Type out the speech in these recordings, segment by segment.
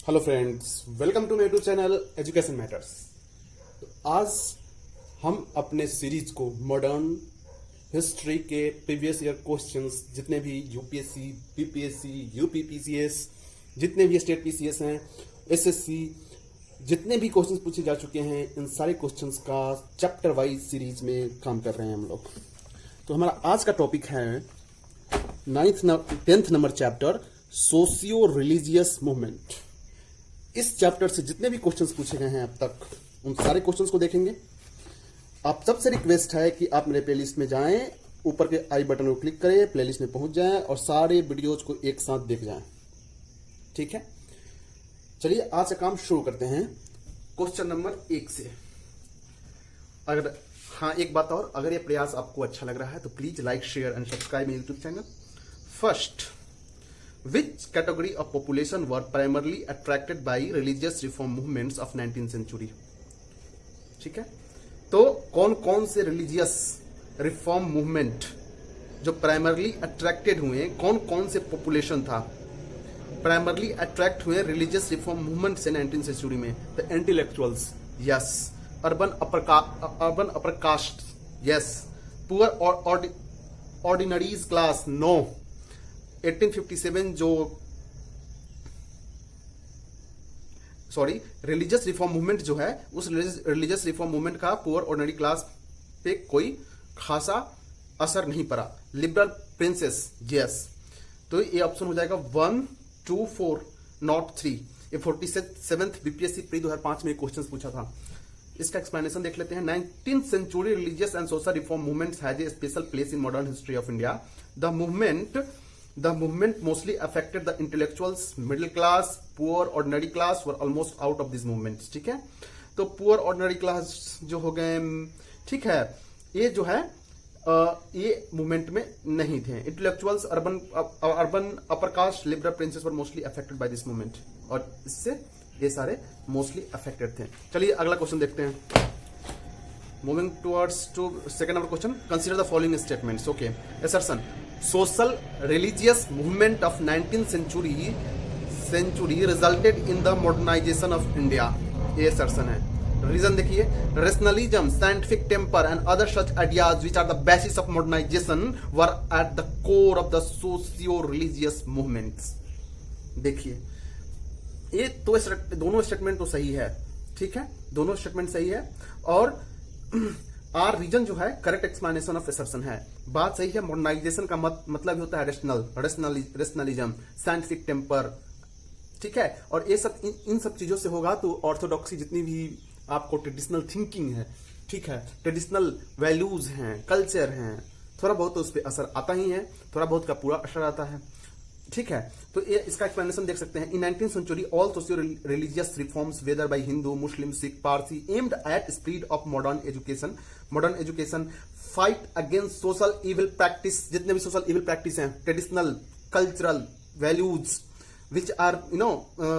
Hello friends, welcome to my YouTube channel Education Matters. तो आज हम अपने सीरीज को मॉडर्न हिस्ट्री के प्रीवियस ईयर क्वेश्चंस जितने भी यूपीएससी, बीपीएससी, यूपीपीसीएस, जितने भी स्टेट पीसीएस हैं, एसएससी, जितने भी क्वेश्चंस पूछे जा चुके हैं, इन सारे क्वेश्चंस का चैप्टर वाइज सीरीज में काम कर रहे हैं हम लोग। तो हमारा आज का टॉपिक है 10th number chapter, socio religious movement. इस चैप्टर से जितने भी क्वेश्चंस पूछे गए हैं अब तक, उन सारे क्वेश्चंस को देखेंगे। आप सबसे रिक्वेस्ट है कि आप मेरे प्लेलिस्ट में जाएं, ऊपर के आई बटन को क्लिक करें, प्लेलिस्ट में पहुंच जाएं और सारे वीडियोज को एक साथ देख जाएं। ठीक है, चलिए आज का काम शुरू करते हैं क्वेश्चन नंबर 1 से। अगर हाँ, एक बात और, अगर ये प्रयास आपको अच्छा लग रहा है तो please like, share and subscribe my YouTube channel. First, which category of population were primarily attracted by religious reform movements of 19th century? ठीक है, तो कौन कौन से रिलीजियस रिफॉर्म मूवमेंट जो प्राइमरली अट्रैक्टेड हुए, कौन कौन से पॉपुलेशन था प्राइमरली अट्रैक्ट हुए रिलीजियस रिफॉर्म मूवमेंट से 19th सेंचुरी में? The intellectuals, yes. Urban upper caste, yes. Poor ordinaries class, no. 1857 जो रिलीजियस रिफॉर्म मूवमेंट जो है, उस रिलीजियस रिफॉर्म मूवमेंट का पुअर ऑर्डिनरी क्लास पे कोई खासा असर नहीं पड़ा। Liberal princes, yes. तो ये ऑप्शन हो जाएगा 1, 2, 4, नॉट 3। ये 47th बीपीएससी प्री 2005 में क्वेश्चन पूछा था। इसका एक्सप्लेनेशन देख लेते हैं। 19th century religious and social reform movements has a special place in modern history of India. The movement mostly affected the intellectuals, middle class, poor, ordinary class were almost out of these movements। ठीक है, तो poor, ordinary class जो हो गए, ठीक है, ये जो है ये मूवमेंट में नहीं थे। Intellectuals, urban upper cast, liberal princess were mostly affected by this movement, और इससे ये सारे मोस्टली अफेक्टेड थे। चलिए अगला क्वेश्चन देखते हैं। Moving towards to second number question, consider the following statements. Okay, assertion, social religious movement of 19th century resulted in the modernisation of India. ये असर्शन है। रीजन देखिए, rationalism, scientific temper and other such ideas which are the basis of modernisation were at the core of the socio religious movements. देखिए, ये तो दोनों statement तो सही है, ठीक है, दोनों स्टेटमेंट सही है, और आर रीजन जो है करेक्ट एक्सप्लेनेशन ऑफ असर्शन है। बात सही है। मॉडर्नाइजेशन का मतलब होता है रेशनलिज्म, साइंटिफिक टेम्पर, ठीक है, और ये सब इन सब चीजों से होगा तो ऑर्थोडॉक्सी जितनी भी आपको ट्रेडिशनल थिंकिंग है, ठीक है, ट्रेडिशनल वैल्यूज हैं, कल्चर हैं, थोड़ा बहुत तो उस पर असर आता ही है, थोड़ा बहुत का पूरा असर आता है, ठीक है। तो ये इसका एक्सप्लेनेशन देख सकते हैं। In 19th century all socio religious reforms whether by Hindu, Muslim, Sikh, Parsi aimed at spread of modern education, fight against social evil practice, जितने भी सोशल इविल प्रैक्टिस हैं, traditional cultural values which are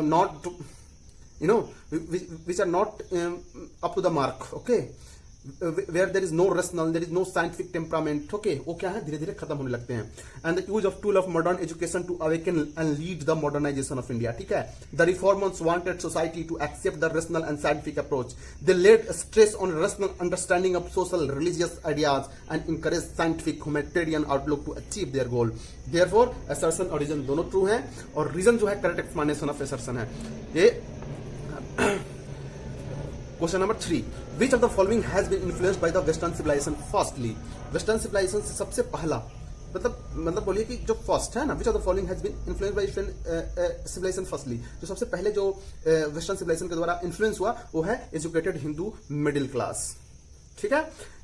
not which are not up to the mark, okay, where there is no rational, there is no scientific temperament, okay, वो क्या है, धीरे धीरे खत्म होने लगते हैं। and the use of tool of modern education to awaken and lead the modernization of India, ठीक है। the reformers wanted society to accept the rational and scientific approach. they laid stress on rational understanding of social religious ideas and encouraged scientific humanitarian outlook to achieve their goal. therefore assertion और reason दोनों true हैं, और reason जो है correct explanation of assertion है। ये question number 3, which of the following has been influenced by the western civilisation? Firstly, western civilisation से सबसे पहला, मतलब बोलिए कि जो फर्स्ट है ना, which of the following has been influenced by civilisation? Firstly, जो सबसे पहले जो वेस्टर्न सिविलाइजेशन के द्वारा इन्फ्लुएंस हुआ वो है एजुकेटेड हिंदू मिडिल क्लास, ठीक है।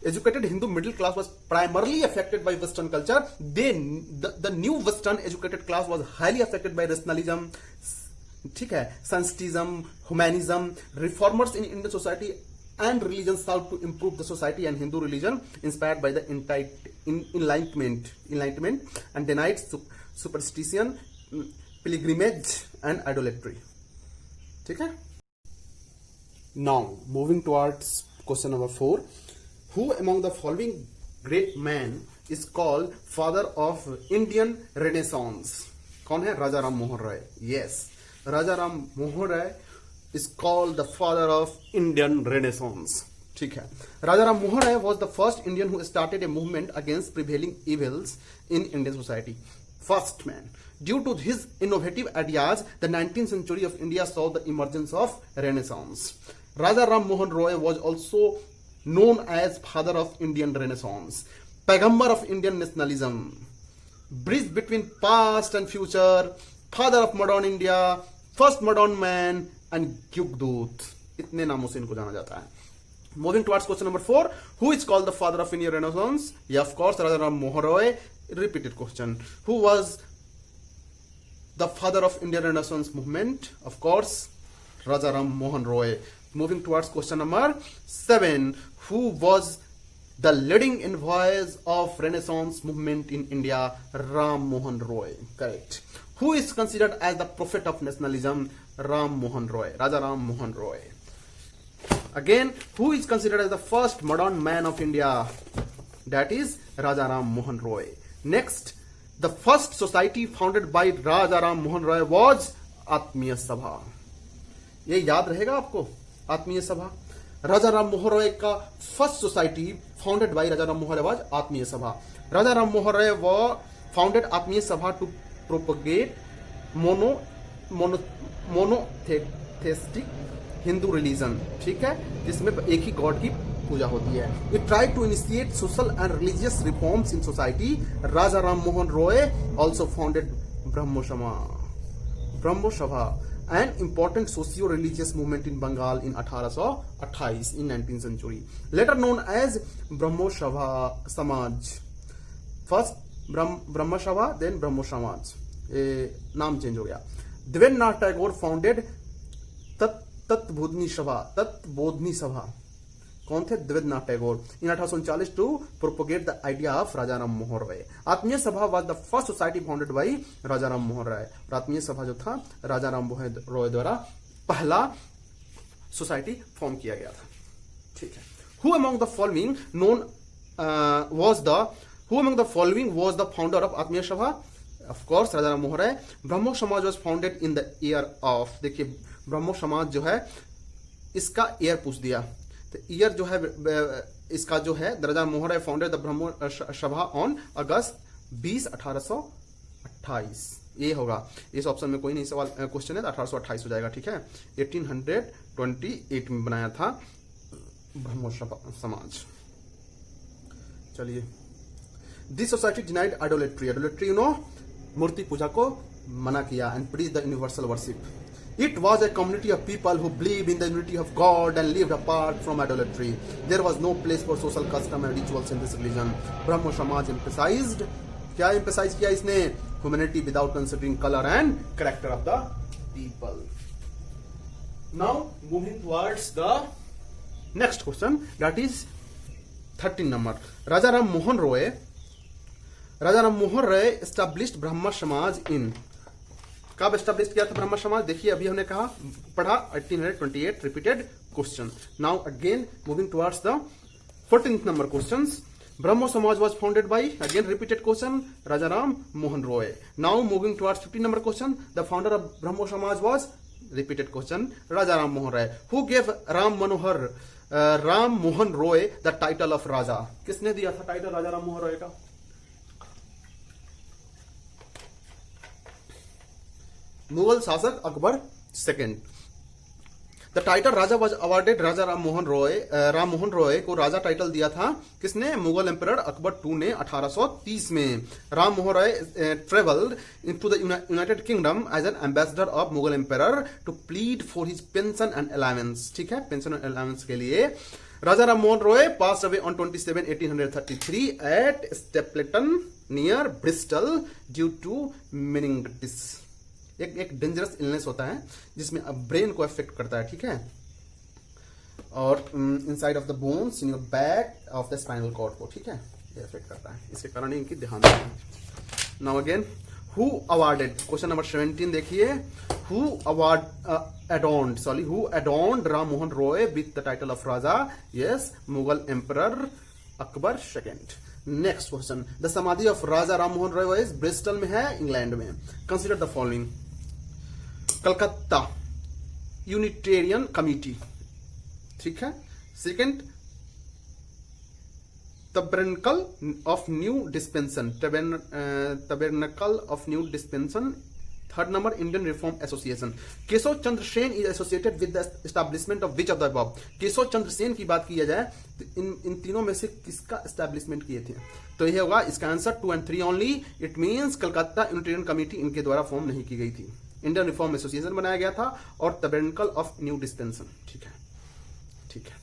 Educated Hindu middle class was primarily affected by western culture. The new western educated class was highly affected by rationalism, ठीक है, scientism, humanism. Reformers in Indian society and religion sought to improve the society and Hindu religion inspired by the enlightenment and denied superstition, pilgrimage and idolatry, ठीक है। Now moving towards question number 4, who among the following great man is called father of Indian renaissance? कौन है? Raja Ram Mohan Roy, yes. Raja Ram Mohan Roy is called the father of Indian Renaissance. ठीक है, राजा राम मोहन राय was the first Indian who started a movement against prevailing evils in Indian society. First man. Due to his innovative ideas, the 19th century of India saw the emergence of Renaissance. Raja Ram Mohan Roy was also known as father of Indian Renaissance, पैगंबर of Indian nationalism, bridge between past and future, father of modern India, first modern man and युगदूत. इतने नामों से इनको जाना जाता है. Moving towards question number 4, who is called the father of Indian Renaissance? Yeah, of course, Raja Ram Mohan Roy. Repeated question. Who was the father of Indian Renaissance movement? Of course, Raja Ram Mohan Roy. Moving towards question number 7, who was the leading voice of Renaissance movement in India? Ram Mohan Roy. Correct. Who is considered as the prophet of nationalism? Ram Mohan Roy. Raja Ram Mohan Roy. Again, who is considered as the first modern man of India? That is Raja Ram Mohan Roy. Next, the first society founded by Raja Ram Mohan Roy was आत्मीय सभा. ये याद रहेगा आपको, आत्मीय सभा. राजा राम मोहन रॉय का first society founded by Raja Ram Mohan Roy was आत्मीय सभा. राजा राम मोहन रॉय फाउंडेड आत्मीय सभा टू प्रोपगेट मोनोथेइस्टिक हिंदू रिलीजन. ठीक है, जिसमें एक ही गॉड की पूजा होती है. It try to initiate social and religious reforms in society. Raja Ram Mohan Roy also founded Brahmo Sabha, an important socio-religious movement in Bengal in 1828 in 19th century, later known as Brahmo Samaj. First Brahma Sabha, then Brahmo Samaj. नाम change हो गया. Devendranath Tagore founded Tattvabodhini Sabha. कौन थे? Devendranath Tagore. In 1839 to propagate the idea of Raja Ram Mohan Roy. Atmiya Sabha was the first society founded by Raja Ram Mohan Roy. Atmiya Sabha जो था राजा राम मोहन रॉय द्वारा पहला society form किया गया था. ठीक है. Who among the following was the founder of आत्मीय सभा? Of course Raja Ram Mohan Rai. Brahmo Samaj was founded in the year of. देखिए, ब्रह्मो समाज जो है इसका ईयर पूछ दिया. ईयर जो है इसका जो है, राजा मोहन राय फाउंडेड द ब्रह्मो सभा ऑन अगस्त 20, 1828. ये होगा. इस ऑप्शन में कोई नहीं सवाल क्वेश्चन है, तो 1828 हो जाएगा. ठीक है, 1828 में बनाया था ब्रह्मो समाज. चलिए, दिस सोसाइटी डिनाइड आइडोलेट्री मूर्ति पूजा को मना किया and preach the universal worship. It was a community of people who believed in the unity of God and lived apart from idolatry. There was no place for social custom and rituals in this religion. Brahmo Samaj emphasized, क्या emphasize किया इसने? Humanity without considering color and character of the people. Now moving towards the next question, that is 13 number. Raja Ram Mohan Roy established Brahmo Samaj in. कब establish किया था ब्रह्म समाज? देखिए, अभी हमने पढ़ा 1828. Repeated question. Now again moving towards the 14th number questions. Brahmo Samaj was founded by, again repeated question, Raja Ram Mohan Roy. Now moving towards 15 number question. The founder of Brahmo Samaj was, repeated question, Raja Ram Mohan Roy. Who gave Ram Mohan Roy the title of Raja? किसने दिया था title Raja Ram Mohan Roy का? मुगल शासक Akbar second. The title Raja was awarded. Raja Ram Mohan Roy को Raja title दिया था किसने? Mughal emperor Akbar II ने 1830 में. Ram Mohan Roy travelled into the United Kingdom as an ambassador of Mughal emperor to plead for his pension and allowance. ठीक है, पेंशन एंड अलाउंस के लिए. Raja Ram Mohan Roy passed away on 27 1833 at Stapleton near Bristol due to meningitis. एक dangerous illness होता है जिसमें brain को affect करता है. ठीक है, और inside of the bones in your back of the spinal cord को, ठीक है, ये अफेक्ट करता है. इसके कारण इनकी ध्यान रखें. Now again, who awarded, question number 17 देखिए. Who adorned Ram Mohan Roy with the title of Raja? Yes, Mughal emperor Akbar second. Next question. The samadhi of Raja Ram Mohan Roy Bristol में है, इंग्लैंड में. Consider the following. Calcutta Unitarian committee, ठीक है। Second, tabernacle of new dispensation, tabernacle of new dispensation. Third number, Indian reform association. Keshav Chandra Sen is associated with the establishment of which of the above. Keshav Chandra Sen की बात किया जाए तो इन तीनों में से किसका एस्टैब्लिशमेंट किए थे, तो यह होगा इसका answer 2 and 3 only. It means Calcutta Unitarian committee इनके द्वारा फॉर्म नहीं की गई थी। इंडियन रिफॉर्म एसोसिएशन बनाया गया था और टबरनकल ऑफ न्यू डिस्पेंसन, ठीक है, ठीक है,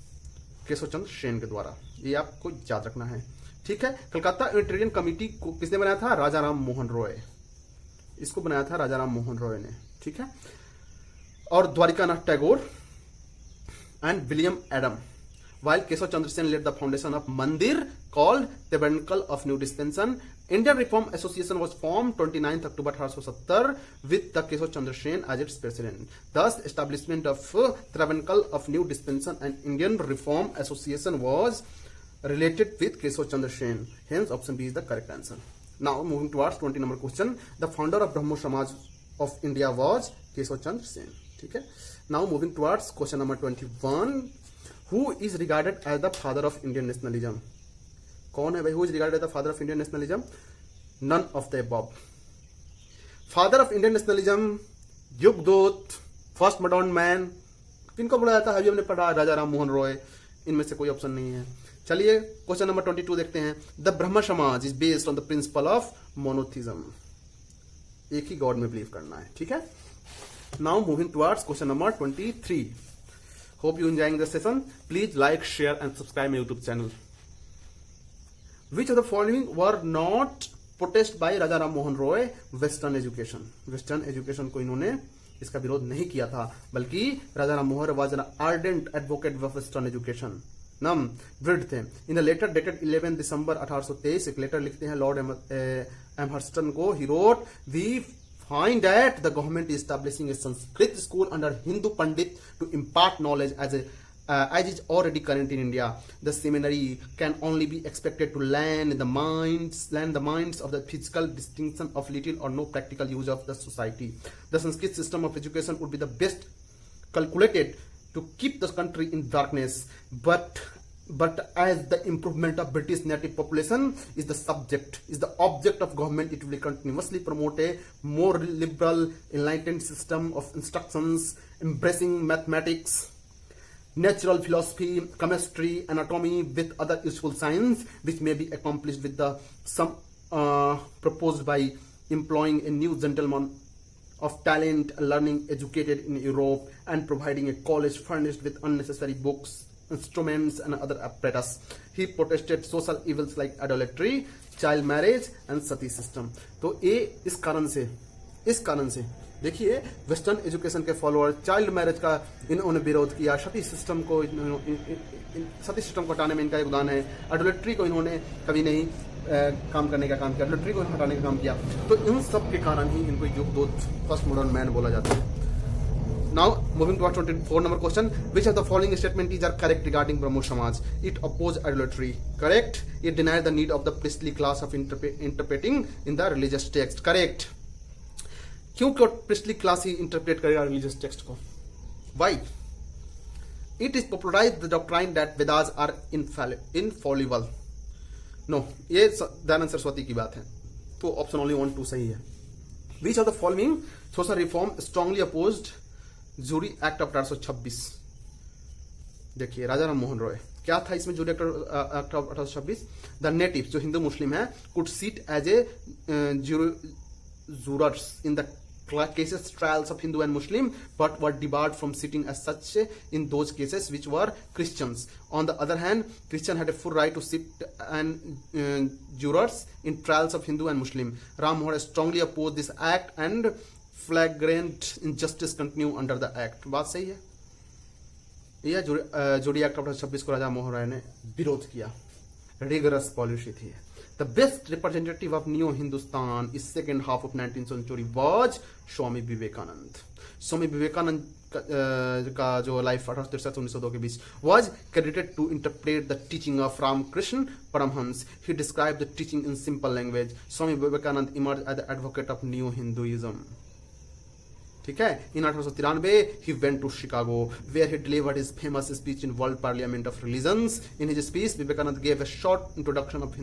केशव चंद्र सेन के द्वारा, ये आपको याद रखना है, ठीक है। कलकत्ता यूनिटेरियन कमेटी को किसने बनाया था, राजा राम मोहन रॉय, इसको बनाया था राजा राम मोहन रॉय ने, ठीक है। और Dwarikanath Tagore and William Adam, while Keshav Chandra Sen laid the foundation of Mandir called Tabernacle of New Dispensation. Indian Reform Association was formed 29th October 1870 with the Keshav Chandra Sen as its president. Thus, establishment of Tabernacle of New Dispensation and Indian Reform Association was related with Keshav Chandra Sen. Hence, option B is the correct answer. Now, moving towards 20 number question. The founder of Brahmo Samaj of India was Keshav Chandra Sen. ठीक है. Now, moving towards question number 21. Who is regarded as the father of Indian nationalism? कौन है भाई? Who is regarded as the father of Indian nationalism? None of the above. Father of Indian nationalism, Yugdoot, first modern man, किनको बोला जाता है? अभी हमने पढ़ा राजा राम मोहन रॉय, इनमें से कोई ऑप्शन नहीं है। चलिए क्वेश्चन नंबर 22 देखते हैं। द ब्रह्म समाज is based on the principle of monotheism, एक ही गॉड में बिलीव करना है, ठीक है। Now moving towards question number 23. Hope you enjoying the session. Please like, share and subscribe my YouTube channel. Which of the following were not protested by Raja Ram Mohan Roy? Western education. Western education को इन्होंने इसका विरोध नहीं किया था, बल्कि राजा Ram Mohan was an ardent advocate of Western education. नम वृद्ध थे। In the letter dated 11 December 1823 एक लेटर लिखते हैं लॉर्ड एमहर्स्टन को। He wrote, we find that the government is establishing a Sanskrit school under Hindu Pandit to impart knowledge as is already current in India. The seminary can only be expected to land the minds of the physical distinction of little or no practical use of the society. The Sanskrit system of education would be the best calculated to keep the country in darkness, but as the improvement of British native population is the object of government, it will continuously promote a more liberal, enlightened system of instructions, embracing mathematics, natural philosophy, chemistry, anatomy with other useful science, which may be accomplished with some proposed by employing a new gentleman of talent, learning, educated in Europe, and providing a college furnished with unnecessary books, instruments and other apparatus. He protested social evils like idolatry, child marriage and sati system. तो ये इस कारण से देखिए western education के follower child marriage का इन्होंने विरोध किया, सती सिस्टम को हटाने में इनका योगदान है, आइडोलेट्री को इन्होंने कभी नहीं काम करने का काम किया, आइडोलेट्री को हटाने का काम किया। तो इन सब के कारण ही इनको युगदूत, फर्स्ट मॉडर्न मैन बोला जाता है। Now moving to our 24 number question. Which of the following statements are correct regarding Brahmo Samaj? It opposed idolatry. Correct. It denied the need of the priestly class of interpreting in the religious text. Correct. क्यों priestly class ही interpret करेगा religious text को? Why? It is popularized the doctrine that Vedas are infallible. No, ये दयानंद सरस्वती की बात है, तो option only 1, 2 सही है। Which of the following social reform strongly opposed jury act of 1826? देखिए राजा राम मोहन रॉय, क्या था इसमें jury act of 1826? The native जो हिंदू मुस्लिम है could sit as a jurors in the cases trials of Hindu and Muslim, but were debarred from sitting as such in those cases which were Christians. On the other hand, Christian had a full right to sit and jurors in trials of Hindu and Muslim. Ram Mohan strongly opposed this act and flagrant injustice continue under the act. बात सही है। यह जोड़ी act of 1826 को राजा मोहन राय ने विरोध किया, rigorous policy थी। The best representative of Neo Hindustan is second half of 19th century was Swami Vivekananda. Swami Vivekananda का जो लाइफ 1863-1902 के बीच was credited to interpret the teaching of Ramakrishna Paramhans. He described the teaching in simple language. Swami Vivekananda emerged as the advocate of Neo Hinduism. ठीक है। इन 1893 he went to Chicago where he delivered his famous speech in World Parliament of Religions. In his speech, Vivekananda gave a short introduction of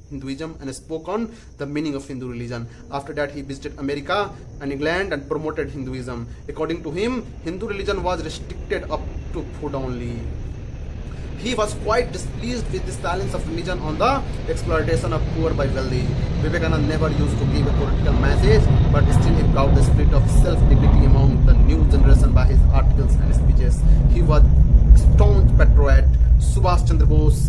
Hinduism and spoke on the meaning of Hindu religion. After that, he visited America and England and promoted Hinduism. According to him, Hindu religion was restricted up to food only. He was quite displeased with the silence of religion on the exploitation of poor by wealthy. Vivekananda never used to give a political message, but still he brought the spirit of self-dignity among the new generation by his articles and speeches. He was staunch patriot. Subhash Chandra Bose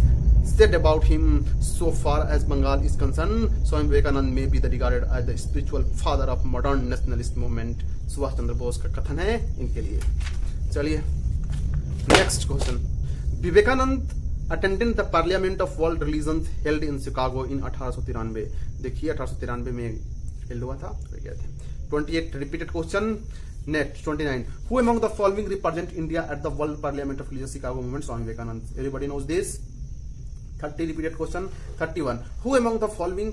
said about him, so far as Bengal is concerned, Swami Vivekananda may be regarded as the spiritual father of modern nationalist movement. Subhash Chandra Bose का कथन है इनके लिए। चलिए next question. Vivekananda attended the parliament of world religions held in Chicago in 1893। देखिए 1893 में held हुआ था, गए थे। 28 repeated question. Next 29 who among the following represent India at the world parliament of religious Chicago movement? Swami Vivekananda. Everybody knows this. 30 repeated question. 31 who among the following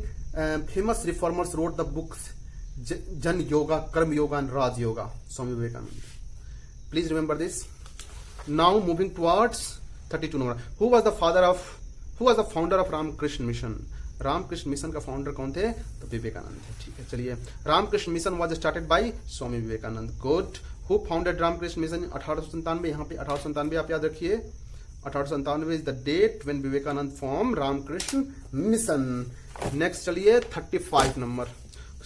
famous reformers wrote the books Gyan yoga, Karma yoga and Raja yoga? Swami Vivekananda. Please remember this. Now moving towards 32 number. Who was the founder of Ramakrishna mission? Ramakrishna mission का founder कौन थे? तो विवेकानंद थे। ठीक है, चलिए। Ramakrishna mission was started by Swami Vivekananda. Good. Who founded Ramakrishna mission? 1897। यहाँ पे 1897 आप याद रखिए। 1897 is the date when Vivekananda form Ramakrishna mission. Next चलिए 35 number.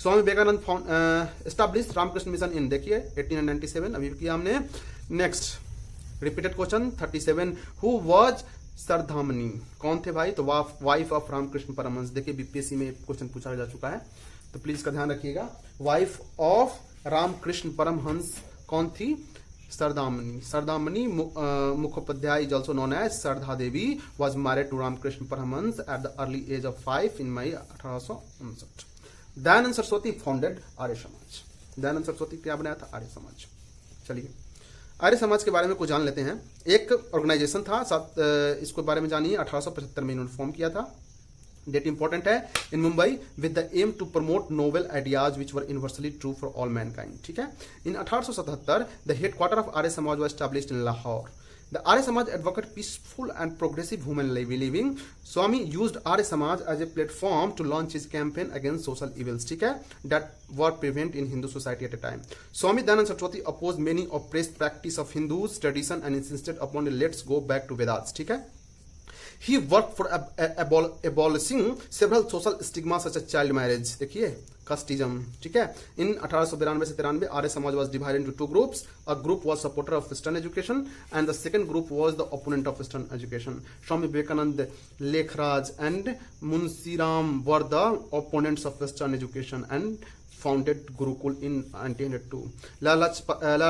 Swami Vivekananda establish Ramakrishna mission in, देखिए 1897 अभी किया हमने। Next repeated question 37 who was Saradamani? कौन थे भाई? तो वाइफ ऑफ रामकृष्ण परमहंस। देखिए बीपीएससी में क्वेश्चन पूछा जा चुका है, तो प्लीज का ध्यान रखिएगा। वाइफ ऑफ रामकृष्ण परमहंस कौन थी? Saradamani. Saradamani Mukhopadhyay is also known as Sarada Devi was married to Ramakrishna Paramhansa at the early age of 5 in May 1859। Dayanand Saraswati founded Arya Samaj. Dayanand Saraswati क्या बनाया था? आर्य समाज। चलिए आर्य समाज के बारे में कुछ जान लेते हैं। एक ऑर्गेनाइजेशन था, इसके बारे में जानिए। 1875 में इन्होंने फॉर्म किया था। डेट इंपॉर्टेंट है। In Mumbai with the aim to promote novel ideas which were universally true for all mankind. ठीक है। In 1877 the headquarter of Arya Samaj was established in Lahore. The Arya Samaj advocate peaceful and progressive human living. Swami used Arya Samaj as a platform to launch his campaign against social evils, ठीक है, that were prevalent in Hindu society at a time. Swami Dayanand Saraswati opposed many oppressed practice of Hindus tradition and insisted upon a let's go back to Vedas, ठीक है. He worked for abolishing several social stigmas such as child marriage, देखिए, casteism, ठीक है. In 1892 से 93 Arya Samaj was divided into two groups. A group was supporter of Western education and the second group was the opponent of Western education. Swami Vivekananda, Lekhraj and Munsiram were the opponents of Western education and founded Gurukul in 1902. Lala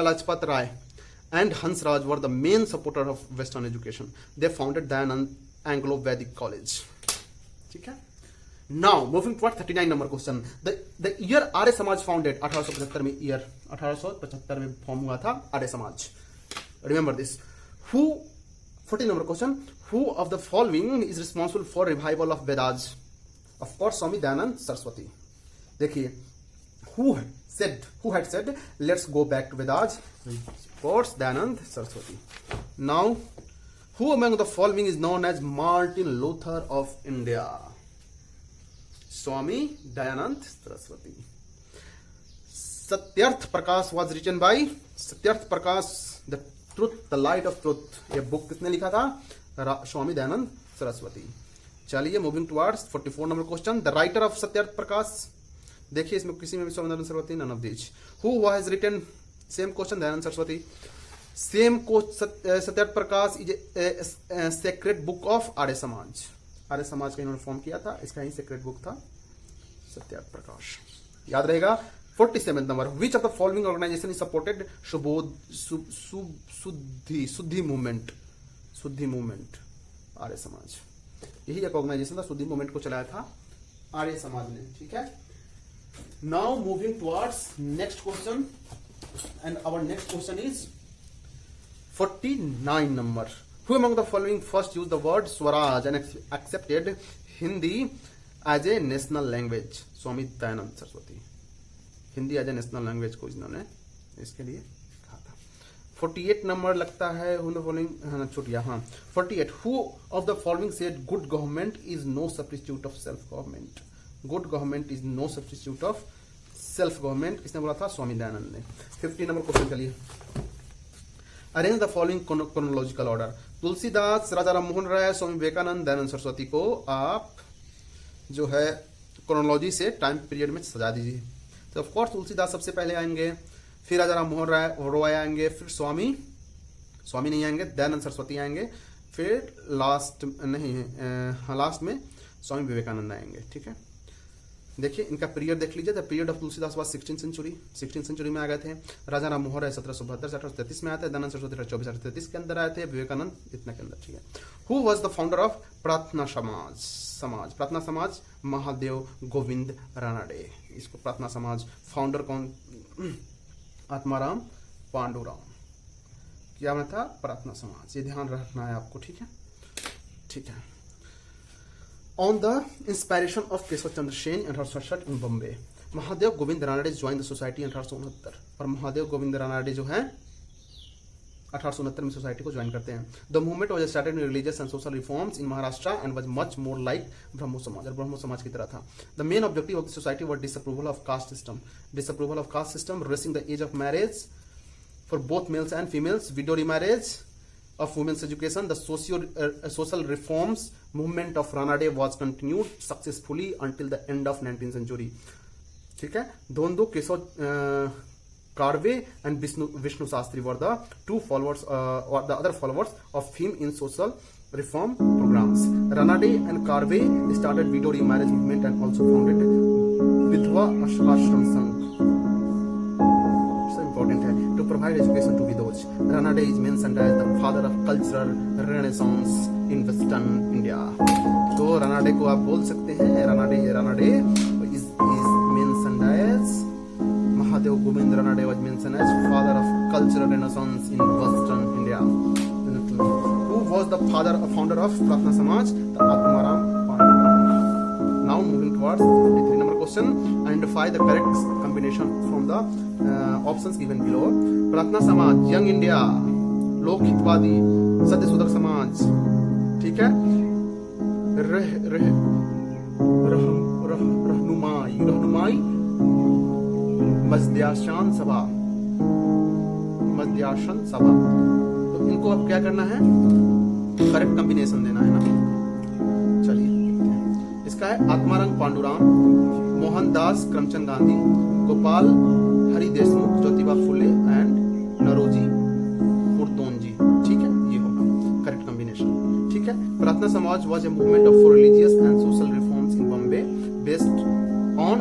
Lajpat Rai and Hansraj were the main supporter of Western education. They founded Dayanand Anglo-Vedic College. ठीक है. Now moving toward 39 number question. The year Arya Samaj founded 1875 में, year 1875 में form हुआ था Arya Samaj. Remember this. Who 40 number question. Who of the following is responsible for revival of Vedas? Of course Swami Dayanand Saraswati. देखिए who had said let's go back to Vedas? Of course Dayanand Saraswati. Now who among the following is known as Martin Luther of India? Swami Dayanand Saraswati. Satyarth Prakash was written by Satyarth Prakash, the truth, the light of truth. ये book किसने लिखा था? स्वामी दयानंद सरस्वती. चलिए moving towards 44 number question. The writer of Satyarth Prakash, देखिए इसमें किसी में भी Swami Dayanand Saraswati, none of this. Who has written same question? Dayanand Saraswati. Same को Satyarth Prakash is a sacred book of Arya Samaj. Arya समाज का इन्होंने फॉर्म किया था, इसका ही सेक्रेट बुक था सत्यार्थ प्रकाश. याद रहेगा. 47 number. Which of the following organisation is supported Shuddhi movement? Shuddhi movement Arya Samaj, यही एक ऑर्गेनाइजेशन था, शुद्धि मूवमेंट को चलाया था आर्य समाज ने. ठीक है. Now moving towards next question and our next question is 49 number. Who among the following first used the word Swaraj and accepted Hindi as a national language? Swami Dayanand Saraswati. Hindi as a national language को इन्होंने इसके लिए कहा था। 48 number लगता है छुटिया, हाँ 48, who of the following said good government is no substitute of self government. Good government is no substitute of self government, किसने बोला था? स्वामी दयानंद ने। 50 नंबर क्वेश्चन चलिए, arrange the following chronological order. Tulsidas, Raja Ram Mohan Roy, Swami Vivekananda, Dayanand Saraswati को आप जो है क्रोनोलॉजी से टाइम पीरियड में सजा दीजिए। तो ऑफकोर्स तुलसीदास सबसे पहले आएंगे, फिर राजा राम मोहन राय आएंगे, फिर स्वामी नहीं आएंगे, दयानंद सरस्वती आएंगे, फिर लास्ट में स्वामी विवेकानंद आएंगे। ठीक है, देखिए इनका पीरियड देख लीजिए। The period of Tulsidas was 16th century में आ गए थे। राजा राम मोहन राय 1772 से 1833 में आए थे। दयानंद सरस्वती 2433 के अंदर आए थे। विवेकानंद इतना के अंदर। ठीक है, who was the founder of प्रार्थना समाज? प्रार्थना समाज महादेव गोविंद रानडे। इसको प्रार्थना समाज फाउंडर कौन? आत्माराम पांडुराम। क्या में था? प्रार्थना समाज। ये ध्यान रखना है आपको। ठीक है, ठीक है। On the inspiration of Keshav Chandra Sen 1867 in Bombay, Mahadev Govind Ranade join the society 1869। और महादेव गोविंद रानडे जो है 1869 में सोसाइटी को ज्वाइन करते हैं। The movement was started in religious and social reforms in Maharashtra and was much more like Brahmo Samaj. और ब्रह्मो समाज की तरह था। The main objective of the society was disapproval of caste system, raising the age of marriage for both males and females, widow remarriage, of women's education. The social reforms movement of Ranade was continued successfully until the end of 19th century. ठीक है, दोनों Keshav Karve and Vishnu Shastri were the two followers or the other followers of him in social reform programs. Ranade and Karve started widow remarriage movement and also founded Vidhva Ashram Sangh. So important है to provide education to widows. Ranade is mentioned as the father of cultural renaissance in Western India. तो Ranade को आप बोल सकते हैं Ranade is mentioned as Mahadev Govind Ranade was mentioned as father of cultural renaissance in Western India. Who was the founder of Prathna Samaj? The Atmaram Pandurangan. Now moving towards 53 number question. Identify the correct combination from the options given below. Prathna Samaj, Young India, लोक हितवादी, सत्य शोधक समाज। ठीक है, रहनुमाई मजद्याशन सभा। तो इनको अब क्या करना है? करेक्ट कॉम्बिनेशन देना है ना। चलिए, इसका है आत्माराम पांडुराम, मोहनदास करमचंद गांधी, गोपाल हरि देशमुख, ज्योतिबा फुले एंड नरोजी खुरदोनजी। ठीक है, ये होगा करेक्ट कॉम्बिनेशन। ठीक है, Prarthana Samaj was a movement of religious and social reforms in Bombay based on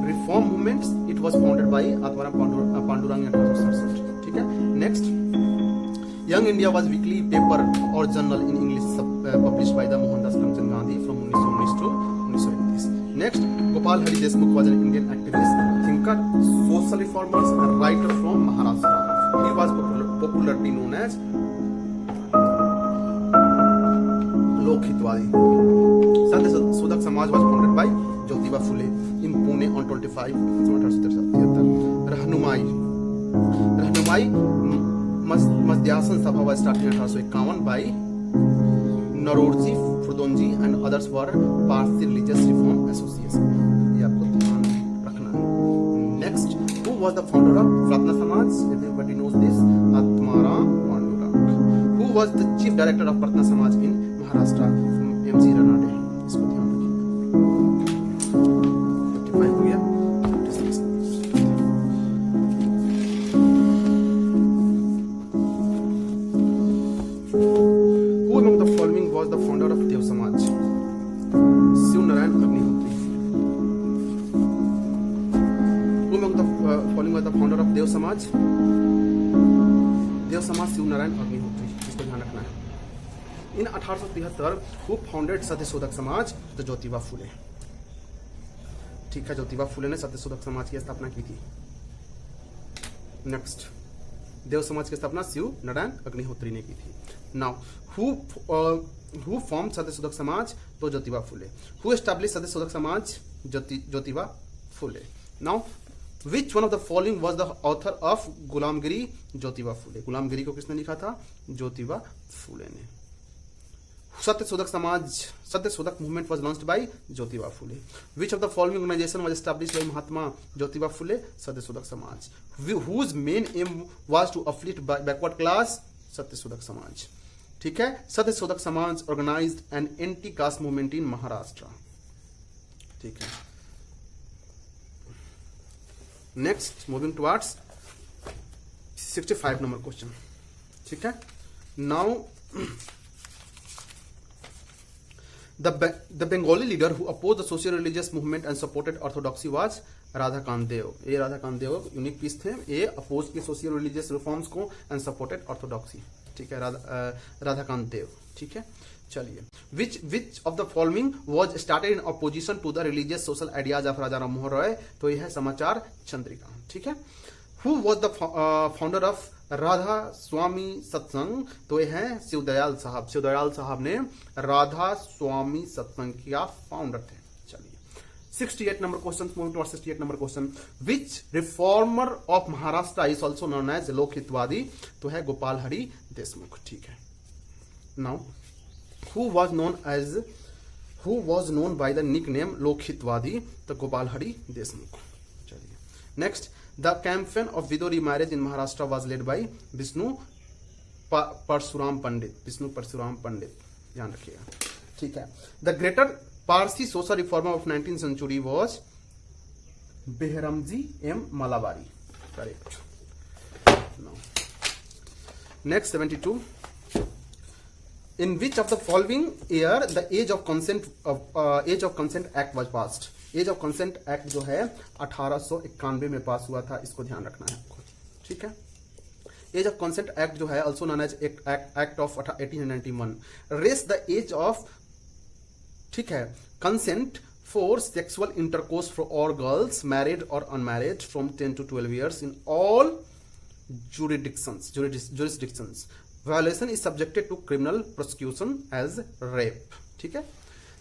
reform movements. It was founded by Atmaram Pandurang 1867। ठीक है, next, young India was weekly paper और journal in English published by the Mohandas Karamchand Gandhi from 1919 to 1931. Next, Gopal Hari Deshmukh was an Indian activist, thinker, social reformer and writer from Maharashtra. He was popularly known as Lok Hitwadi. Satya Sodhak Samaj was founded by Jyotiba Phule in Pune on 25 1873. Rahnumai Madhyasan Sabha was started in 1851 by Naroji Furdonji and others were Parsi Religious Reform Association. ये आपको ध्यान रखना है। Next, who was the founder of Prathna Samaj? Everybody knows this. Atmaram Pandurang. Who was the chief director of Prathna Samaj in Maharashtra? M.G. Ranade. इसको ध्यान रखिए। 55 हो गया। 56. Who among the following was the founder of Dev Samaj? Shiv Narayan Agnihotri. Who among the following was the founder of Dev Samaj? Dev Samaj Shiv Narayan Agnihotri. इसको ध्यान रखना है। In 1873 who founded सत्य शोधक समाज? तो ज्योतिबा फुले। ठीक है, ज्योतिबा फुले ने सत्य शोधक समाज की स्थापना की थी। नेक्स्ट, देव समाज की स्थापना शिव नारायण अग्निहोत्री ने की थी। नाउ हु फॉर्म सत्य शोधक समाज? तो Jyotiba Phule. Who establish Satya Shodhak Samaj? Jyotiba Phule. Now which one of the following was the author of Gulamgiri? Jyotiba फूले। गुलामगिरी को किसने लिखा था? ज्योतिबा फूले ने। सत्य Shodhak Samaj, Satya Shodhak movement was launched by Jyotiba Phule. Which of the following organisation was established by Mahatma Jyotiba Phule? Satya Shodhak Samaj. Whose main aim was to uplift backward class? Satya Shodhak Samaj. ठीक है, Satya Shodhak Samaj organised an anti caste movement in Maharashtra. ठीक है, next moving towards 65 number question. ठीक है, now the Bengali leader who opposed the socio-religious movement and supported orthodoxy was Radhakant Dev. ये Radhakant Dev unique piece थे, ये oppose के सोशियो रिलीजियस रिफॉर्म्स को एंड सपोर्टेड ऑर्थोडॉक्सी। ठीक है, राधाकांत देव। ठीक है, चलिए, which of the following was started in opposition to the religious social ideas of Raja Ram Mohan Roy? तो यह है समाचार चंद्रिका। ठीक है, who was the founder of Radha Swami Satsang? तो ये है शिवदयाल साहब। शिवदयाल साहब ने राधा स्वामी सत्संग का फाउंडर थे। चलिए, 68 number question, moving towards 68 number question. Which reformer of Maharashtra is also known as Lokhitwadi? तो है गोपाल हरि देशमुख। ठीक है, now who was known by the nick name Lokhitwadi? तो गोपाल हरि देशमुख। चलिए, next, the campaign of widow remarriage in Maharashtra was led by Vishnu Parshuram Pandit. Vishnu Parshuram Pandit, ध्यान रखिएगा। ठीक है, the greater Parsi social reformer of 19th century was Behramji M Malabari. Correct. Next 72, in which of the following year the age of consent act was passed? Age of consent act जो है 1891 में पास हुआ था, इसको ध्यान रखना है आपको। ठीक है, एज ऑफ कंसेंट एक्ट जो है also known as act of 1891 raised the age of, ठीक है, consent for sexual intercourse for all girls married और unmarried from 10 to 12 years in all jurisdictions. Violation is subjected to criminal prosecution as rape. ठीक है,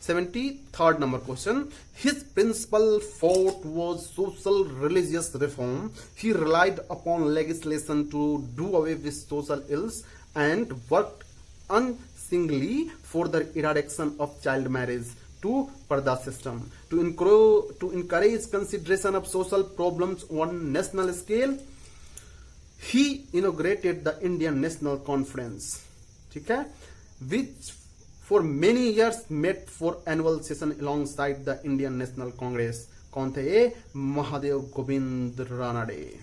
73rd number question. His principal forte was social religious reform. He relied upon legislation to do away with social ills and worked unsingly for the eradication of child marriage to Parda system. To encourage consideration of social problems on national scale, he inaugurated the Indian National Conference. ठीक है, which for many years met for annual session alongside the Indian National Congress. कौन थे ये? महादेव गोविंद रानाडे।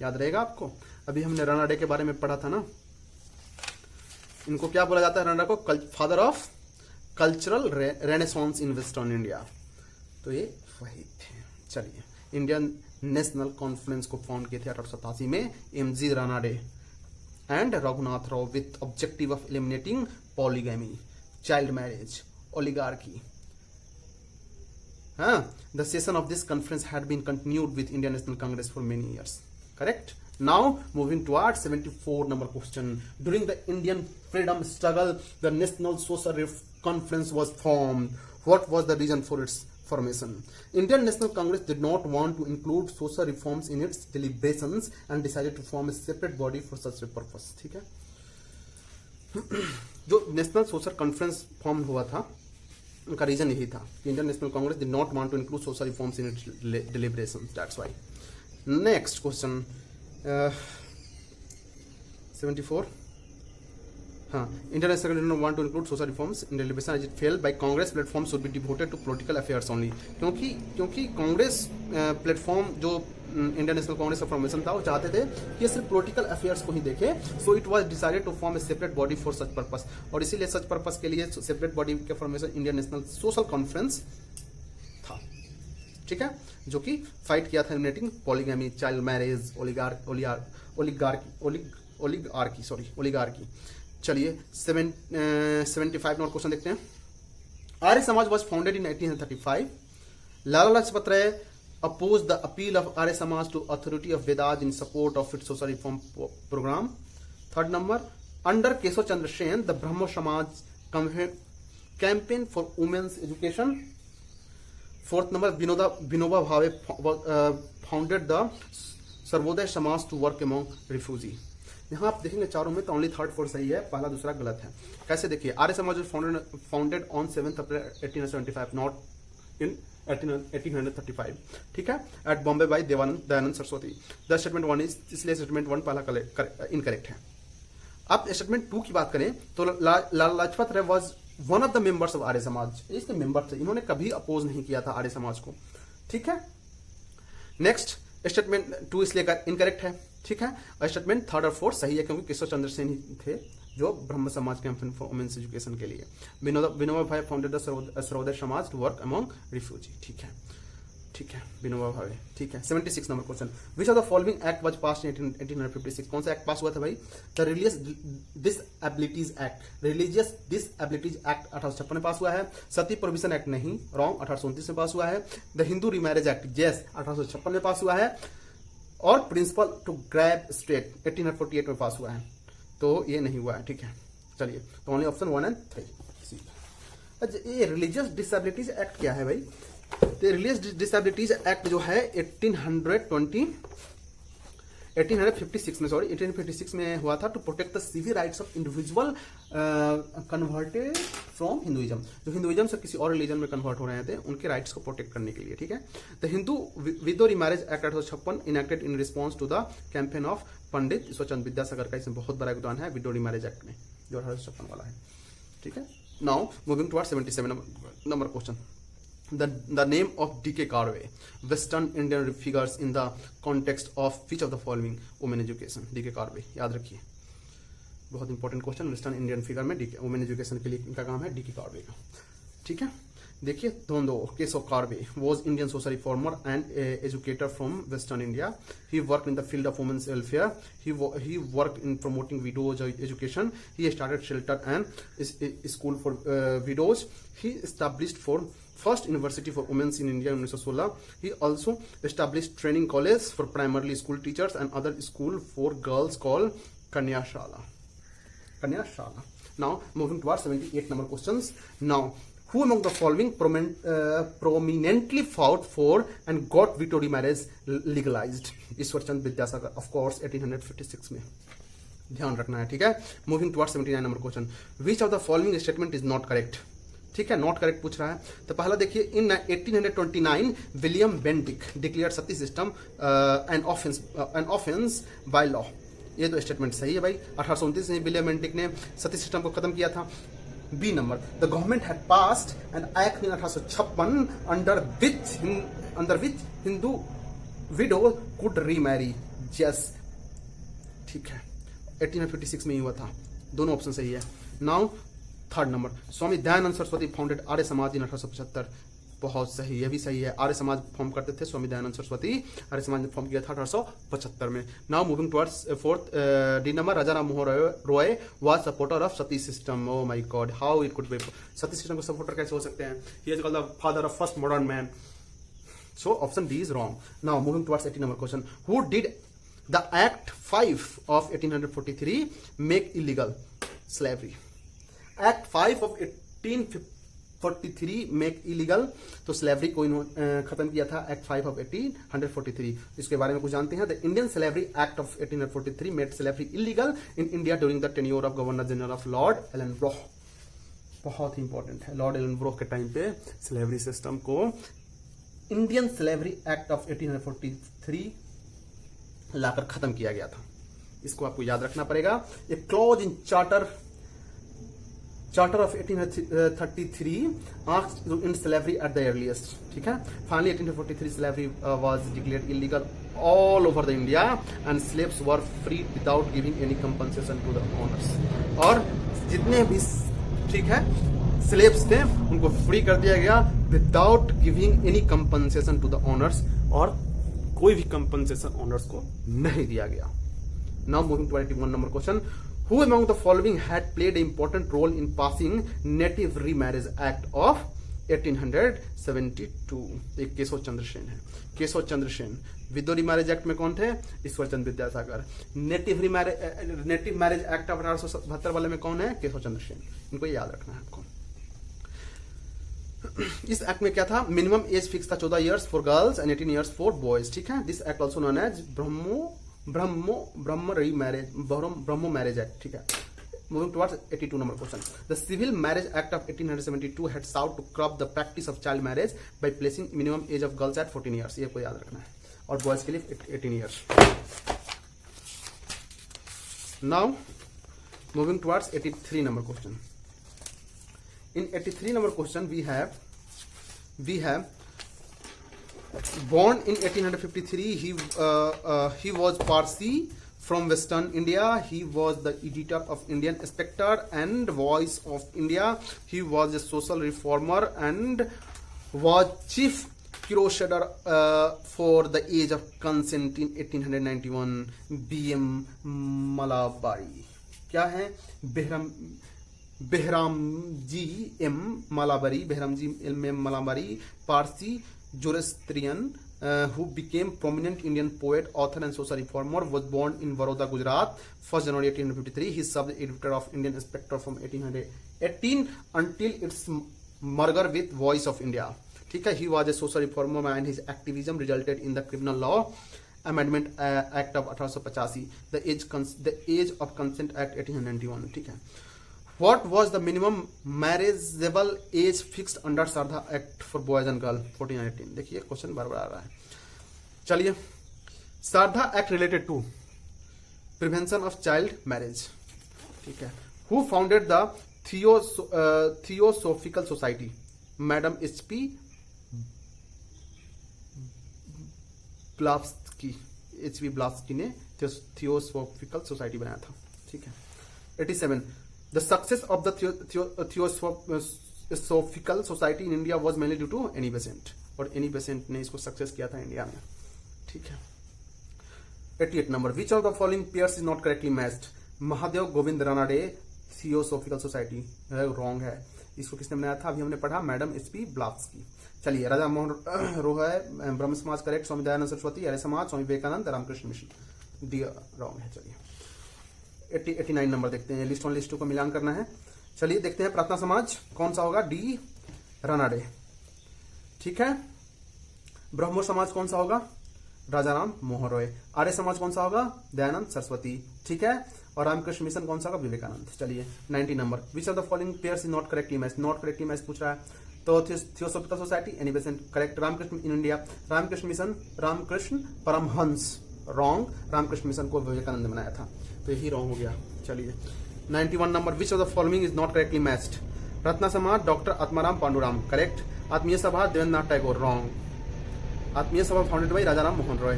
याद रहेगा आपको, अभी हमने रानाडे के बारे में पढ़ा था ना। इनको क्या बोला जाता है? रानाडे को father of cultural renaissance in western India. तो ये वही थे। चलिए, इंडियन नेशनल कॉन्फ्रेंस को फाउंड किए थे 1887 में MG Ranade and Raghunath Rao with objective of eliminating polygamy, child marriage, oligarchy. The session of this conference had been continued with Indian National Congress for many years. Correct? Now moving towards 74 number question. During the Indian freedom struggle, the National Social Conference was formed. What was the reason for its formation? Indian National Congress did not want to include social reforms in its deliberations and decided to form a separate body for such a purpose. ठीक है, जो national Social conference form हुआ था उनका reason यही था कि Indian National Congress did not want to include social reforms in its deliberations. That's why. Next question 74. Indian National Congress did not want to include social reforms in deliberations as it felt by Congress platform should be devoted to political affairs only. क्योंकि Congress platform जो Indian National Congress का formation था वो चाहते थे कि सिर्फ political affairs को ही देखे. So it was decided to form a separate body for such purpose. और इसीलिए सच पर्पस के लिए सेपरेट बॉडी के formation Indian National Social Conference था. ठीक है, जो कि फाइट किया था eliminating polygamy, child marriage, oligarchy. चलिए 75 नंबर क्वेश्चन देखते हैं. Arya Samaj was founded in 1835. Lala Lajpat Rai opposed the appeal of Arya Samaj to authority of Vedas in support of its social reform program. Third number, under Keshav Chandra Sen, the Brahmo Samaj campaign for women's education. Fourth number, Vinoba Bhave founded the Sarvodaya समाज to work among refugee. यहाँ आप देखेंगे चारों में तो only third fourth सही है, पहला दूसरा गलत है। कैसे देखिए, Arya Samaj founded on 7 April 1875, not in 1835, ठीक है, at Bombay by Dayanand Saraswati. The statement 1 is, इसलिए स्टेटमेंट 1 पहला इनकरेक्ट है। अब स्टेटमेंट 2 की बात करें तो Lala Lajpat Rai was one of the members of Arya Samaj, इसके मेंबर थे, इन्होंने कभी अपोज नहीं किया था आर्य समाज को, ठीक है। नेक्स्ट स्टेटमेंट 2 इसलिए इनकरेक्ट है, ठीक है। और स्टेटमेंट 3 और 4 सही है, क्योंकि केशव चंद्र सेन ही थे जो ब्रह्म समाज कैंपेन फॉर वुमेन्स एजुकेशन के लिए। विनोबा भावे फाउंडेड द सर्वोदय समाज टू वर्क अमंग रिफ्यूजी, ठीक है, ठीक है, विनोबा भावे, ठीक है। 76 number question, which of the following act was passed in 1856, कौन सा एक्ट पास हुआ था भाई? The religious डिसएबिलिटीज act, religious डिसएबिलिटीज act 1856 में पास हुआ है। सती प्रोहिबिशन एक्ट नहीं, रॉन्ग, 1829 में पास हुआ है। The Hindu remarriage act, yes, 1856 में पास हुआ है। और प्रिंसिपल टू ग्रैब स्टेट 1848 में पास हुआ है, तो ये नहीं हुआ है, ठीक है। चलिए, तो ओनली ऑप्शन 1 and 3। अच्छा, ये रिलीजियस डिसएबिलिटीज एक्ट क्या है भाई? तो रिलीजियस डिसएबिलिटीज एक्ट जो है 1856 में हुआ था, to protect the civil rights of individual converted from Hinduism, जो हिंदुइज्म से किसी और रिलीजन में कन्वर्ट हो रहे थे उनके राइट्स को प्रोटेक्ट करने के लिए, ठीक है। The Hindu widow remarriage act 1856 enacted in response to the campaign of Pandit Ishwarchandra Vidyasagar का इसमें बहुत बड़ा योगदान है, विदो रीमैरिज एक्ट में, जो 1856 वाला है, ठीक है। Now moving towards 77 number question, the name of D.K. Karve, Western Indian figures in the context of which of the following women education? D.K. Karve, याद रखिए, बहुत important question. Western Indian figure में वुमेन एजुकेशन के लिए इनका काम है, D.K. Karve का, ठीक है। देखिए, दोनों case of Karve was Indian social reformer and educator from western India. He work in the field of women's welfare, he work in promoting widows education, he started shelter and school for widows, he established for first university for women's in India 1916। He also established training college for primarily school teachers and other school for girls called Kanyashala. Now moving towards 78 number questions. Now, who among the following prominently fought for and got veto remarriage legalized? Ishwarchand Vidyasagar, of course 1856 में, ध्यान रखना है, ठीक है। Moving towards 79 number question. Which of the following statement is not correct? ठीक है, not correct पूछ रहा है। तो पहला देखिए, इन 1829 William Bentinck declared Sati system an offence by law, ये तो स्टेटमेंट सही है भाई। 1829 में विलियम बेंटिक ने सती सिस्टम को खत्म किया था। B number, the government had passed an act in 1856 under which Hindu widow could remarry, yes, ठीक है, 1856 में ही हुआ था, दोनों ऑप्शन सही है। नाउ थर्ड नंबर, स्वामी दयानंद सरस्वती फाउंडेड आर्य समाज इन 1875, बहुत सही, ये भी सही है। आर्य समाज फॉर्म करते थे स्वामी दयानंद सरस्वती, आर्य समाज ने फॉर्म किया था 1875 में। Now moving towards fourth D number, Raja Ram Mohan Roy was supporter of Sati system. Oh my God, how it could be? Sati system को सपोर्टर कैसे हो सकते हैं? He is called the father of first modern man, so option D is wrong. Now moving towards 80 number question, who did the act 5 of 1843 make illegal slavery? Act 5 of 1843 make illegal, तो slavery को खत्म किया था act 5 of 1843। इसके बारे में कुछ जानते हैं? The Indian slavery act of 1843 made slavery illegal in India during the tenure of governor general of lord Ellenborough. बहुत इंपॉर्टेंट है, लॉर्ड एलन ब्रोह के टाइम पे स्लेवरी सिस्टम को इंडियन स्लेवरी एक्ट ऑफ 1843 लाकर खत्म किया गया था। इसको आपको याद रखना पड़ेगा। ये clause in charter of 1833 asked to end slavery at the earliest, ठीक है। Finally 1843 slavery was declared illegal all over the India and slaves were freed without giving any compensation to the owners। और जितने भी, ठीक है, slaves थे उनको free कर दिया गया without giving any compensation to the owners, और कोई भी कंपनसेशन ओनर्स को नहीं दिया गया। Now moving to 81 number question, who among the following had played an important role in passing Native Remarriage Act of 1872? एक केशव चंद्र सेन है। केशव चंद्र सेन विदो रीमैरिज एक्ट में कौन थे? Ishwarchand Vidyasagar. Native marriage act of 1872 वाले में कौन है? केशव चंद्र सेन। इनको याद रखना है आपको। इस एक्ट में क्या था, मिनिमम एज फिक्स था 14 years for girls and 18 years for boys, ठीक है। This act also known as Brahmo marriage act, ठीक है। Moving towards 82 number question. The Civil Marriage Act of 1872 had sought to curb the practice of child marriage by placing minimum age of girls at 14 years. ये को याद रखना है, और boys के लिए 18 years. Now moving towards 83 number question. In 83 number question we have born in 1853. He was Parsi from Western India. He was the editor of Indian Spectator and Voice of India. He was a social reformer and was chief crusader for the age of consent in 1891. B.M. Malabari. क्या है? behramji M. Malabari, Parsi Zoroastrian, who became prominent Indian poet, author and social reformer, was born in Baroda, Gujarat, 1st January 1853. He served as editor of Indian Spectator from 1818 until its merger with Voice of India. ठीक है, he was a social reformer and his activism resulted in the Criminal Law Amendment Act of 1885, the Age of Consent Act 1891. ठीक है. What was the minimum marriageable age fixed under Sardha Act for boys and girls 1418? देखिए question बार बार आ रहा है. चलिए, Sarda act related to prevention of child marriage. ठीक है. Who founded the theosophical society? Madam H P. Blavatsky ने theosophical society बनाया था. ठीक है. 87. The success of the Theosophical Society in India was mainly due to Annie Besant, और Annie Besant ने इसको सक्सेस किया था इंडिया में. ठीक है. 88 number. Which of the following pairs is not correctly matched? Mahadev Govind Ranade theosophical society wrong है. इसको किसने बनाया था? अभी हमने पढ़ा, मैडम एच.पी. ब्लावस्की. चलिए, राजा Mohan Roy Brahmo Samaj correct, Swami Dayanand Saraswati Arya Samaj, Swami Vivekananda Ramakrishna mission D wrong है. चलिए 89 नंबर देखते हैं. लिस्ट 1 लिस्ट 2 को मिलान करना है. चलिए देखते हैं. प्रार्थना समाज कौन सा होगा? डी रानाडे. ठीक है. ब्रह्मो समाज कौन सा होगा? राजा राम मोहन रॉय. आर्य समाज कौन सा होगा? दयानंद सरस्वती. ठीक है. और रामकृष्ण मिशन कौन सा होगा? विवेकानंद. चलिए 90 number. Which of the following pairs is not correctly match? Not correctly match पूछ रहा है. तो theosophical society Annie Besant correct. Ramakrishna in India, Ramakrishna mission Ramakrishna Paramhansa wrong. Ramakrishna mission को विवेकानंद ने बनाया था, तो यही रॉन्ग हो गया. चलिए 91 number. Which of the following is not correctly matched? Ratna समाज डॉक्टर आत्माराम पांडुराम करेक्ट. आत्मीय सभा देवेंद्रनाथ टैगोर रॉन्ग. आत्मीय सभा फाउंडेड बाई राजा राम मोहन रॉय,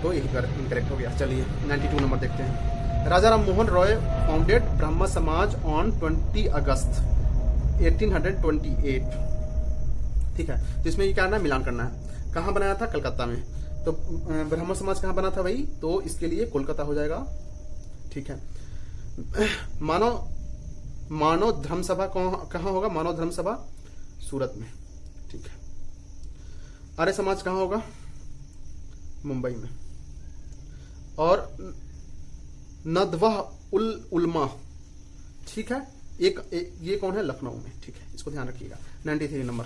तो यही इनकरेक्ट हो गया. चलिए 92 नंबर देखते हैं. राजा राम मोहन रॉय फाउंडेड ब्रह्म समाज ऑन 20 अगस्त 1828. ठीक है. तो इसमें ये क्या करना है? मिलान करना है. कहाँ बनाया था? कलकत्ता में. तो ब्रह्म समाज कहाँ बना था भाई? तो इसके लिए कोलकाता हो जाएगा. ठीक है. मानव धर्म सभा कहाँ होगा? मानव धर्म सभा सूरत में. ठीक है. आर्य समाज कहाँ होगा? मुंबई में. और नदवाह उल उलमा, ठीक है, ये कौन है? लखनऊ में. ठीक है, इसको ध्यान रखिएगा. 93 number.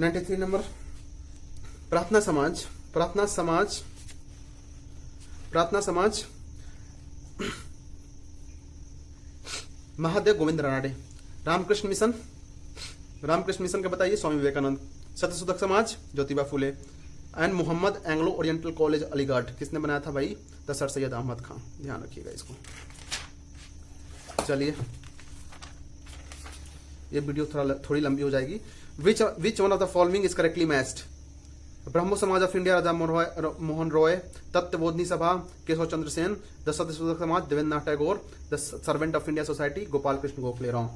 93 number. Prarthana Samaj Mahadev Govind Ranade. Ramakrishna mission का बताइए? Swami Vivekananda. Satyashodhak Samaj Jyotiba Phule. And Mohammad Anglo oriental college Aligarh किसने बनाया था भाई? The sir Syed Ahmad Khan. ध्यान रखिएगा इसको. चलिए, ये वीडियो थोड़ी लंबी हो जाएगी. Which one of the following is correctly matched? Brahmo Samaj of India Raja Mohan Roy. Tattvabodhini Sabha Keshav Chandra Sen. The Satyashodhak Samaj Debendranath Tagore. The servant of India society Gopal Krishna Gokhale wrong.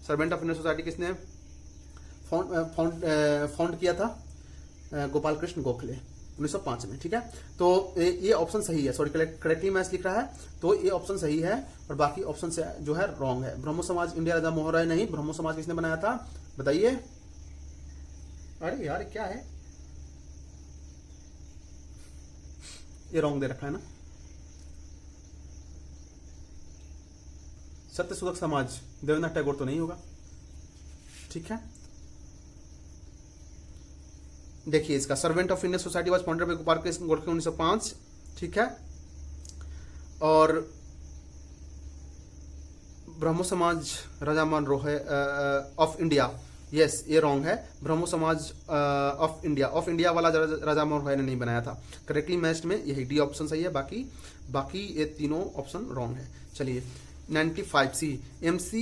Servant of India society किसने फाउंड किया था? गोपाल कृष्ण गोखले 1905 में. ठीक है. तो ये ऑप्शन सही है. सॉरी, करेक्टली मैच लिख रहा है, तो ये ऑप्शन सही है और बाकी ऑप्शन से जो है रॉन्ग है. ब्रह्मो समाज इंडिया राजा मोहन रॉय नहीं. ब्रह्मो समाज किसने बनाया था बताइए? अरे यार क्या है ये? रॉन्ग दे रखा है ना. सत्यशोधक समाज देवेंद्रनाथ टैगोर तो नहीं होगा. ठीक है। देखिए इसका servant of Indian society was founded by Gopal Krishna Gokhale 1905, ठीक है। और ब्रह्मो समाज राजाराम रोहे ऑफ इंडिया, यस ये रॉन्ग है, ब्रह्मो समाज ऑफ इंडिया वाला राजाराम रोहे ने नहीं बनाया था। करेक्टली मैच्ड में यही डी ऑप्शन सही है, बाकी ये तीनों ऑप्शन रॉन्ग है। चलिए 95C, MC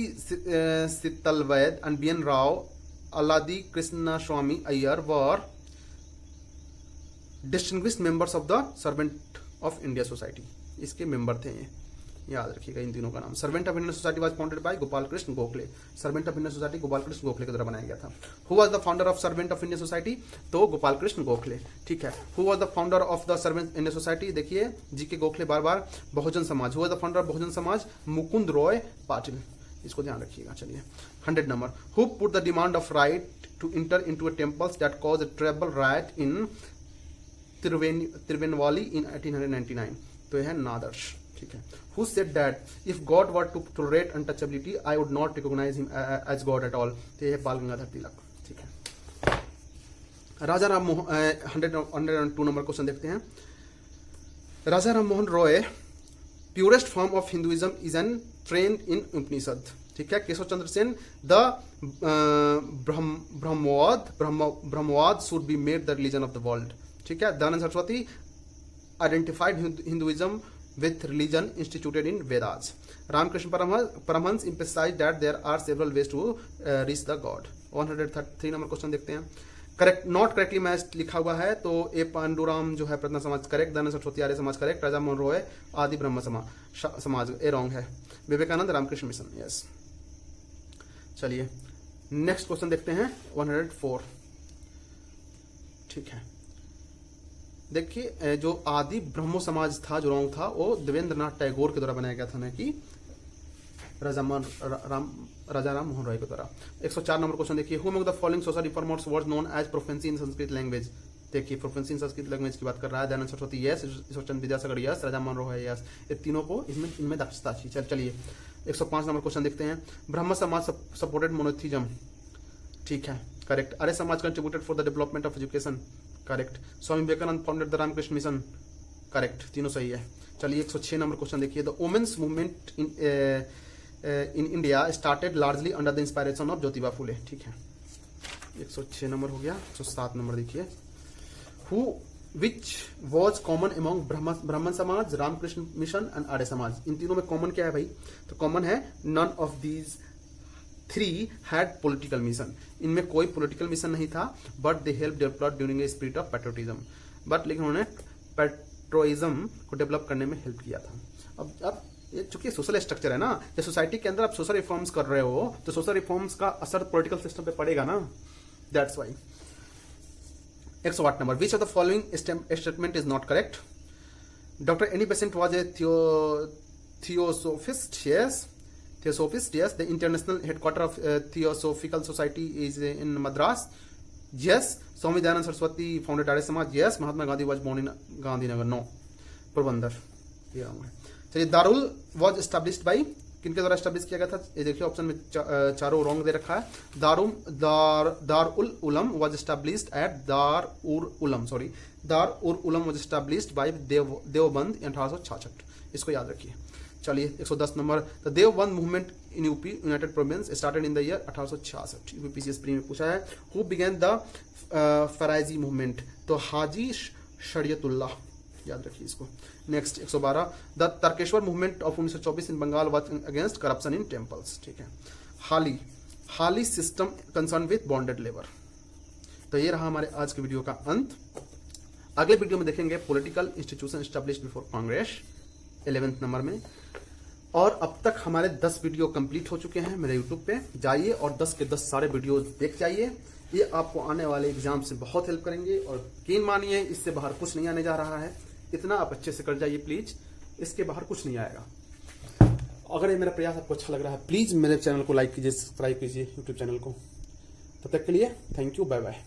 Setalvad and BN Rao Alladi Krishnaswami Iyer were distinguished members of the servant of India society, इसके मेंबर थे ये, याद रखिएगा इन तीनों का नाम। Servant of Indian society was founded by Gopal Krishna Gokhale, servant of Indian society Gopal Krishna Gokhale के द्वारा बनाया गया था। Who was the founder of servant of Indian society, तो गोपाल कृष्ण गोखले, ठीक है। Who was the founder of the servant Indian society, देखिए GK गोखले बार बार। Bahujan Samaj, who was the founder of Bahujan Samaj, Mukund Roy Patil, इसको ध्यान रखिएगा। चलिए 100 number, who put the demand of right to enter into a temples that cause a tribal right in त्रिवेणवाली in 1899, तो यह है नादर्श, ठीक है। Who said that if God were to tolerate untouchability, I would not recognize him as God at all, तो यह है बाल गंगाधर तिलक, ठीक है। राजा राम मोहन 102 नंबर क्वेश्चन देखते हैं। Raja Ram Mohan Roy purest form of Hinduism is an trend in Upanishad, ठीक है। Keshav Chandra Sen the Brahmavad should be made the religion of the world, ठीक है। Dayanand Saraswati identified Hinduism with religion instituted in Vedas. Ramakrishna Paramhans emphasized that there are several ways to reach the God. 103 number question देखते हैं। Correct, not correctly match लिखा हुआ है, तो ए पांडुराम जो है प्रत्न समाज करेक्ट, दयानंद सरस्वती आर्य समाज करेक्ट, राजा मोहन रॉय आदि ब्रह्म समाज ए रॉन्ग है, विवेकानंद रामकृष्ण मिशन यस। चलिए नेक्स्ट क्वेश्चन देखते हैं 104, ठीक है। देखिए जो आदि ब्रह्मो समाज था जो रॉन्ग था, वो देवेंद्रनाथ टैगोर के द्वारा बनाया गया था, न कि राजा राम मोहन रॉय के द्वारा। 104 नंबर क्वेश्चन देखिए, who among the following social reformers was known as proficiency in Sanskrit language, देखिए प्रोफेंसी इन संस्कृत लैंग्वेज की बात कर रहा है। Dayanand Saraswati yes, Ishwarchandra Vidyasagar yes, Raja Mohan Roy yes, ये तीनों को इनमें दक्षता थी। चलिए 105 नंबर क्वेश्चन देखते हैं। ब्रह्म समाज सपोर्टेड मोनोथिज्म, ठीक है correct. Arya Samaj contributed for the development of education, correct. Swami Vivekananda founded the Ramakrishna mission, correct, तीनों सही है। चलिए 106 नंबर क्वेश्चन देखिए, the women's movement in India started largely under the inspiration of Jyotiba Phule, ठीक है। 106 नंबर हो गया। 107 नंबर देखिए, who which was common among Brahman Samaj, Ramakrishna mission and Arya Samaj, इन तीनों में कॉमन क्या है भाई, तो कॉमन है none of these 3 had political mission, इनमें कोई पॉलिटिकल मिशन नहीं था, but they help develop during a spirit of patriotism, but लेकिन उन्होंने पैट्रियोटिज्म को डेवलप करने में हेल्प किया था। अब ये चूंकि सोशल स्ट्रक्चर है ना, जब सोसाइटी के अंदर आप सोशल रिफॉर्म्स कर रहे हो तो सोशल रिफॉर्म्स का असर पॉलिटिकल सिस्टम पे पड़ेगा ना, that's why. 108 number, which of the following statement is not correct, doctor Annie Besant was a theosophist, yes, Theosophist, yes. The international headquarters of Theosophical Society is in Madras, yes. Swami Dayanand Saraswati founded Arya Samaj, yes. Mahatma Gandhi was born in Gandhinagar, no. Porbandar, ये wrong है। चलिए Darul was established by, किनके द्वारा establish किया गया था, ये देखिए ऑप्शन में चारों रॉन्ग दे रखा है। Darul उलम was established at Darul उलम was established by Deoband 1866, इसको याद रखिए। चलिए 110 number, the Deoband movement in UP United province started in the year 1866, UPPCS pre में पूछा है। Who began the Faraizi movement, तो हाजी शरियतुल्लाह, याद रखिए इसको। Next 112, the Tarakeswar movement of 1924 in Bengal was against corruption in temples, ठीक है। Hali system concern with bonded labour. तो ये रहा हमारे आज के वीडियो का अंत। अगले वीडियो में देखेंगे political institution established before Congress 11th number में। और अब तक हमारे 10 वीडियो कंप्लीट हो चुके हैं मेरे यूट्यूब पे, जाइए और 10 के 10 सारे वीडियो देख जाइए, ये आपको आने वाले एग्जाम से बहुत हेल्प करेंगे। और यकीन मानिए इससे बाहर कुछ नहीं आने जा रहा है, इतना आप अच्छे से कर जाइए प्लीज, इसके बाहर कुछ नहीं आएगा। अगर ये मेरा प्रयास आपको अच्छा लग रहा है, प्लीज मेरे चैनल को लाइक कीजिए, सब्सक्राइब कीजिए यूट्यूब चैनल को। तब तक के लिए थैंक यू, बाय बाय।